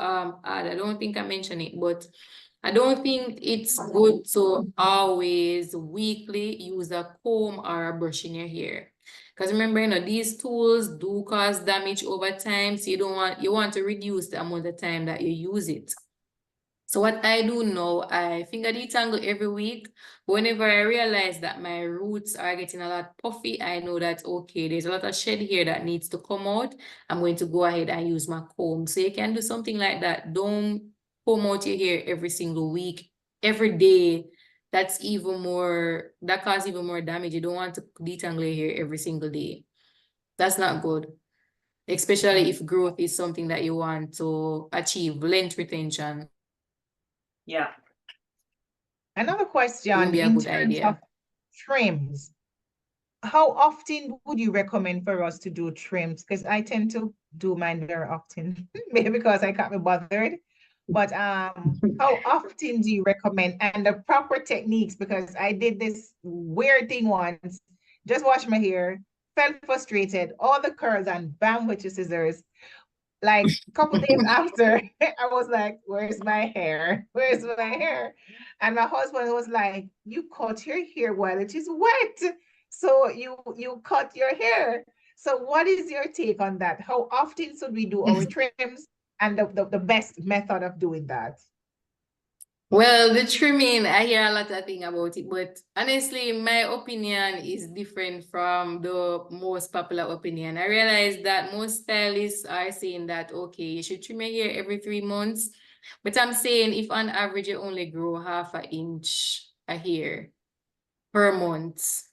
add, I don't think I mentioned it, but I don't think it's good to always weekly use a comb or a brush in your hair. Because remember, these tools do cause damage over time. So you want to reduce the amount of time that you use it. So what I do now, I finger detangle every week. Whenever I realize that my roots are getting a lot puffy, I know that, okay, there's a lot of shed hair that needs to come out. I'm going to go ahead and use my comb. So you can do something like that. Don't comb out your hair every single week, every day. That causes even more damage. You don't want to detangle your hair every single day. That's not good. Especially if growth is something that you want to achieve, length retention. Yeah. Another question Wouldn't be a in good terms idea. of trims. How often would you recommend for us to do trims? Because I tend to do mine very often, maybe because I can't be bothered. But how often do you recommend and the proper techniques? Because I did this weird thing once, just washed my hair, felt frustrated, all the curls and bam with your scissors. Like a couple days after, I was like, where's my hair? Where's my hair? And my husband was like, you cut your hair while it is wet. So you cut your hair. So what is your take on that? How often should we do our trims and the best method of doing that? Well, the trimming, I hear a lot of things about it, but honestly, my opinion is different from the most popular opinion. I realize that most stylists are saying that, okay, you should trim your hair every 3 months. But I'm saying if on average you only grow half an inch a hair per month,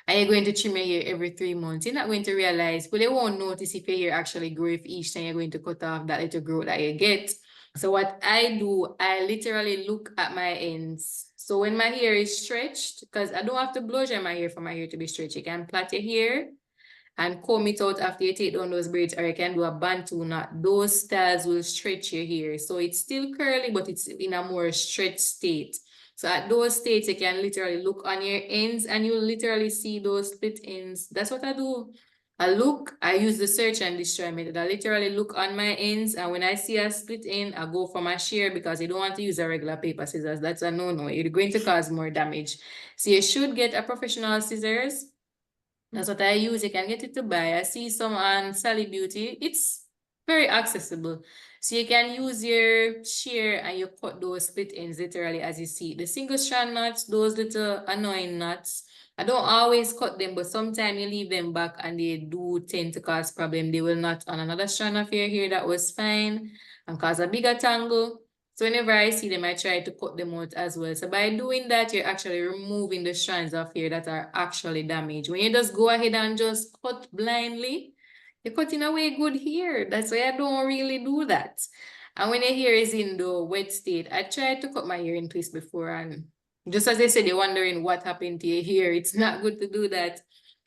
and you're going to trim your hair every 3 months, you're not going to realize, well, you won't notice if your hair actually grow if each time you're going to cut off that little growth that you get. So what I do, I literally look at my ends. So when my hair is stretched, because I don't have to blow dry my hair for my hair to be stretched, you can plait your hair and comb it out after you take down those braids, or you can do a bantu knot. Those styles will stretch your hair. So it's still curly, but it's in a more stretched state. So at those states, you can literally look on your ends and you'll literally see those split ends. That's what I do. I use the search and destroy method. I literally look on my ends, and when I see a split end, I go for my shear because you don't want to use a regular paper scissors. That's a no-no. You're going to cause more damage. So you should get a professional scissors. That's what I use. You can get it to buy. I see some on Sally Beauty. It's very accessible. So you can use your shear and you cut those split ends literally as you see. The single strand knots, those little annoying knots, I don't always cut them, but sometimes you leave them back and they do tend to cause problem. They will knot on another strand of your hair that was fine and cause a bigger tangle. So whenever I see them, I try to cut them out as well. So by doing that, you're actually removing the strands of hair that are actually damaged. When you just go ahead and just cut blindly, you're cutting away good hair. That's why I don't really do that. And when your hair is in the wet state, I try to cut my hair in twist before, and just as I said, you're wondering what happened to your hair. It's not good to do that.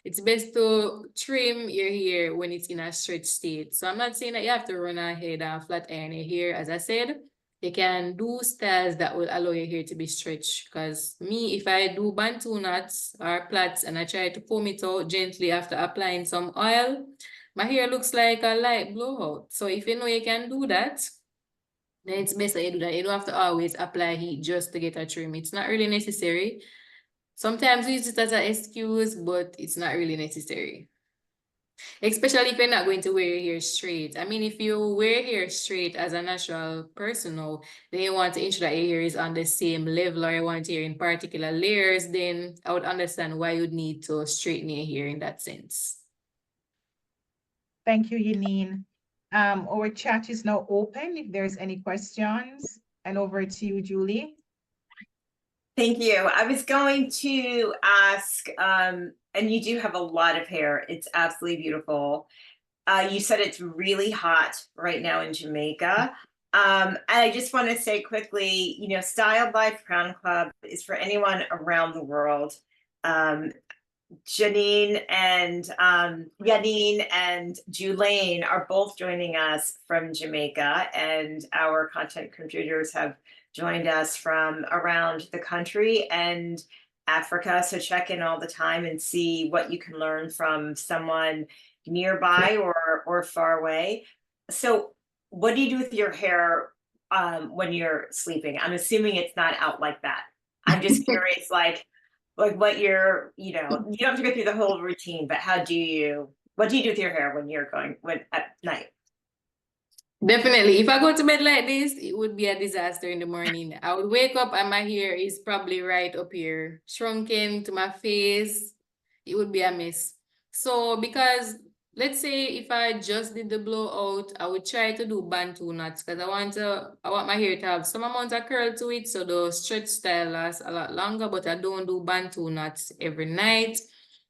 It's best to trim your hair when it's in a stretched state. So I'm not saying that you have to run ahead and flat iron your hair. As I said, you can do styles that will allow your hair to be stretched. Because me, if I do bantu knots or plaits and I try to comb it out gently after applying some oil, my hair looks like a light blowout. So if you know you can do that, then it's best that you do that. You don't have to always apply heat just to get a trim. It's not really necessary. Sometimes we use it as an excuse, but it's not really necessary. Especially if you're not going to wear your hair straight. I mean, if you wear your hair straight as a natural person now, then you want to ensure that your hair is on the same level, or you want your hair in particular layers, then I would understand why you'd need to straighten your hair in that sense. Thank you, Yanine. Our chat is now open if there's any questions. And over to you, Julie. Thank you. I was going to ask, and you do have a lot of hair. It's absolutely beautiful. You said it's really hot right now in Jamaica. And I just want to say quickly, you know, StyldLife Crown Club is for anyone around the world. Janine and Yanine and Julaine are both joining us from Jamaica, and our content contributors have joined us from around the country and Africa. So check in all the time and see what you can learn from someone nearby or far away. So what do you do with your hair when you're sleeping? I'm assuming it's not out like that. I'm just curious, like what you're, you know, you don't have to go through the whole routine, but what do you do with your hair when you're going at night? Definitely. If I go to bed like this, it would be a disaster in the morning. I would wake up and my hair is probably right up here, shrunken to my face. It would be a mess. So because let's say if I just did the blowout, I would try to do bantu knots because I want my hair to have some amount of curl to it, so the stretch style lasts a lot longer. But I don't do bantu knots every night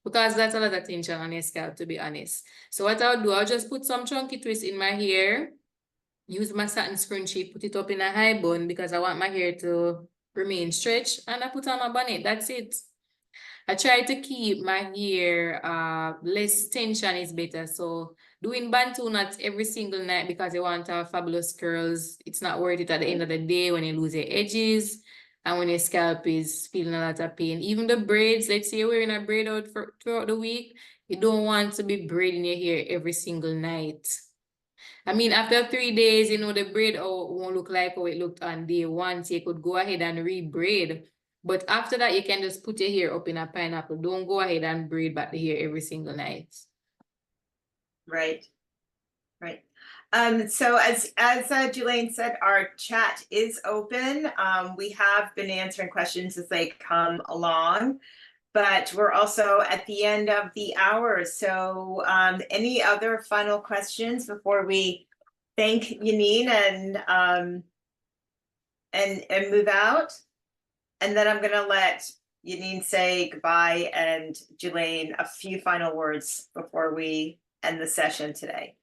because that's a lot of tension on your scalp, to be honest. So what I'll do, I'll just put some chunky twists in my hair, use my satin scrunchie, put it up in a high bun because I want my hair to remain stretched, and I put on my bonnet. That's it. I try to keep my hair less tension is better. So doing bantu knots every single night because you want to have fabulous curls, it's not worth it at the end of the day when you lose your edges and when your scalp is feeling a lot of pain. Even the braids, let's say you're wearing a braid out throughout the week, you don't want to be braiding your hair every single night. I mean, after 3 days, you know, the braid won't look like how it looked on day one. So you could go ahead and re-braid. But after that, you can just put your hair up in a pineapple. Don't go ahead and braid back the hair every single night. Right. Right. So as Julaine said, our chat is open. We have been answering questions as they come along, but we're also at the end of the hour. So any other final questions before we thank Yanine and move out? And then I'm gonna let Yanine say goodbye and Julaine a few final words before we end the session today.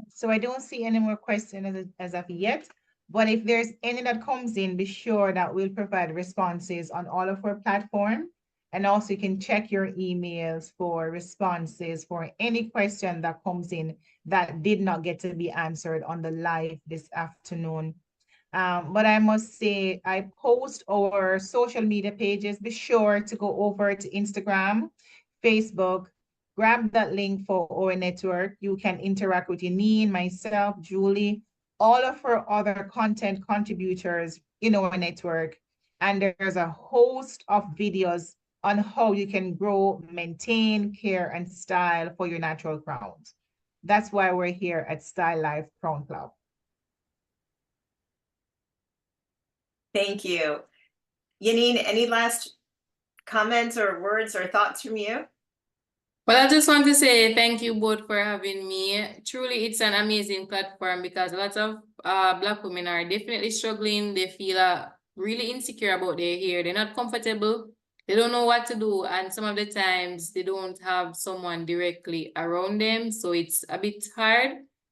So I don't see any more questions as of yet, but if there's any that comes in, be sure that we'll provide responses on all of our platforms. And also you can check your emails for responses for any question that comes in that did not get to be answered on the live this afternoon. But I must say, I post our social media pages. Be sure to go over to Instagram, Facebook, grab that link for our network. You can interact with Yanine, myself, Julie, all of our other content contributors in our network. And there's a host of videos on how you can grow, maintain, care, and style for your natural crowns. That's why we're here at StyldLife Crown Club. Thank you. Yanine, any last comments or words or thoughts from you? Well, I just want to say thank you both for having me. Truly, it's an amazing platform because lots of Black women are definitely struggling. They feel really insecure about their hair. They're not comfortable. They don't know what to do. And some of the times they don't have someone directly around them. So it's a bit hard.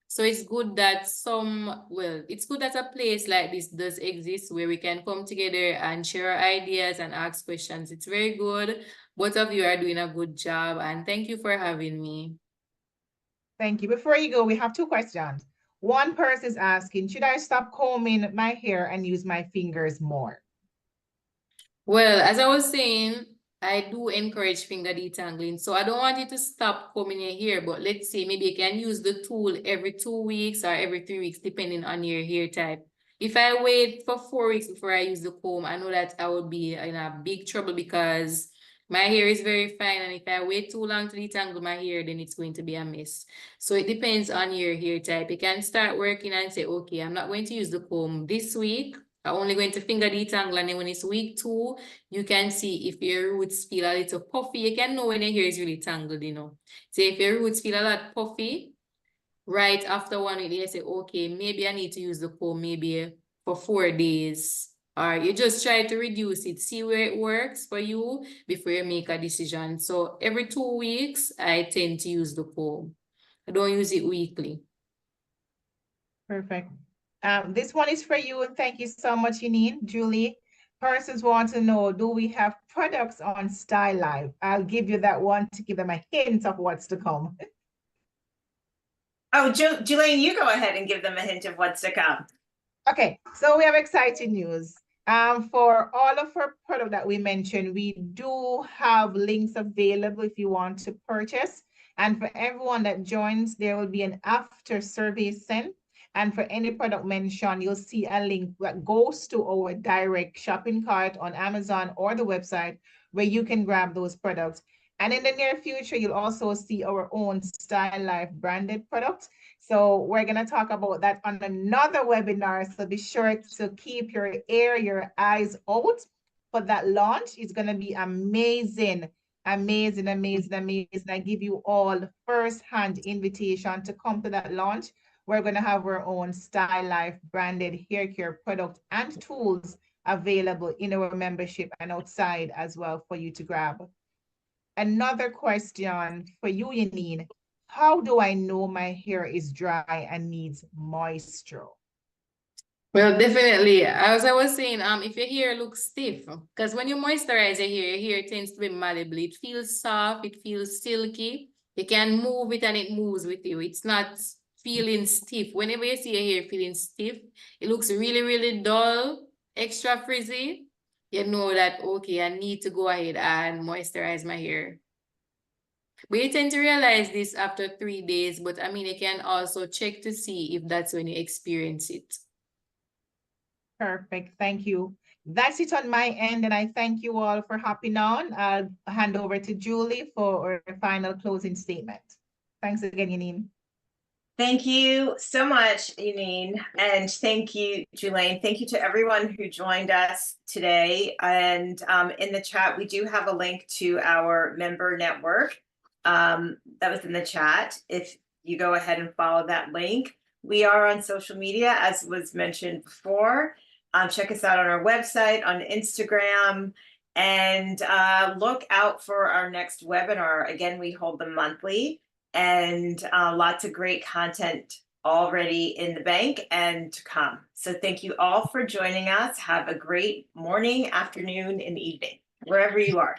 So it's good that it's good that a place like this does exist where we can come together and share our ideas and ask questions. It's very good. Both of you are doing a good job, and thank you for having me. Thank you. Before you go, we have two questions. One person is asking, should I stop combing my hair and use my fingers more? Well, as I was saying, I do encourage finger detangling. So I don't want you to stop combing your hair, but let's say maybe you can use the tool every 2 weeks or every 3 weeks, depending on your hair type. If I wait for 4 weeks before I use the comb, I know that I would be in a big trouble because my hair is very fine. And if I wait too long to detangle my hair, then it's going to be a mess. So it depends on your hair type. You can start working and say, okay, I'm not going to use the comb this week. I'm only going to finger detangle, and then when it's week 2, you can see if your roots feel a little puffy. You can know when your hair is really tangled, you know. So if your roots feel a lot puffy, right after 1 week, you say, okay, maybe I need to use the comb maybe for 4 days. Or you just try to reduce it, see where it works for you before you make a decision. So every 2 weeks, I tend to use the comb. I don't use it weekly. Perfect. This one is for you, and thank you so much, Yanine. Julie, persons want to know, do we have products on StyldLife? I'll give you that one to give them a hint of what's to come. Oh, Jelaine, you go ahead and give them a hint of what's to come. Okay, so we have exciting news. For all of our product that we mentioned, we do have links available if you want to purchase. And for everyone that joins, there will be an after survey sent. And for any product mentioned, you'll see a link that goes to our direct shopping cart on Amazon or the website where you can grab those products. And in the near future, you'll also see our own StyldLife branded products. So we're going to talk about that on another webinar. So be sure to keep your eyes out for that launch. It's going to be amazing, amazing, amazing, amazing. I give you all first-hand invitation to come to that launch. We're going to have our own StyldLife branded hair care product and tools available in our membership and outside as well for you to grab. Another question for you, Yanine. How do I know my hair is dry and needs moisture? Well, definitely. As I was saying, if your hair looks stiff, because when you moisturize your hair tends to be malleable. It feels soft, it feels silky. You can move it and it moves with you. It's not feeling stiff. Whenever you see your hair feeling stiff, it looks really, really dull, extra frizzy. You know that, okay, I need to go ahead and moisturize my hair. But you tend to realize this after 3 days, but I mean, you can also check to see if that's when you experience it. Perfect. Thank you. That's it on my end, and I thank you all for hopping on. I'll hand over to Julie for a final closing statement. Thanks again, Yanine. Thank you so much, Yanine, and thank you, Jelaine. Thank you to everyone who joined us today. And in the chat, we do have a link to our member network that was in the chat. If you go ahead and follow that link, we are on social media, as was mentioned before. Check us out on our website, on Instagram, and look out for our next webinar. Again, we hold them monthly, and lots of great content already in the bank and to come. So thank you all for joining us. Have a great morning, afternoon, and evening, wherever you are.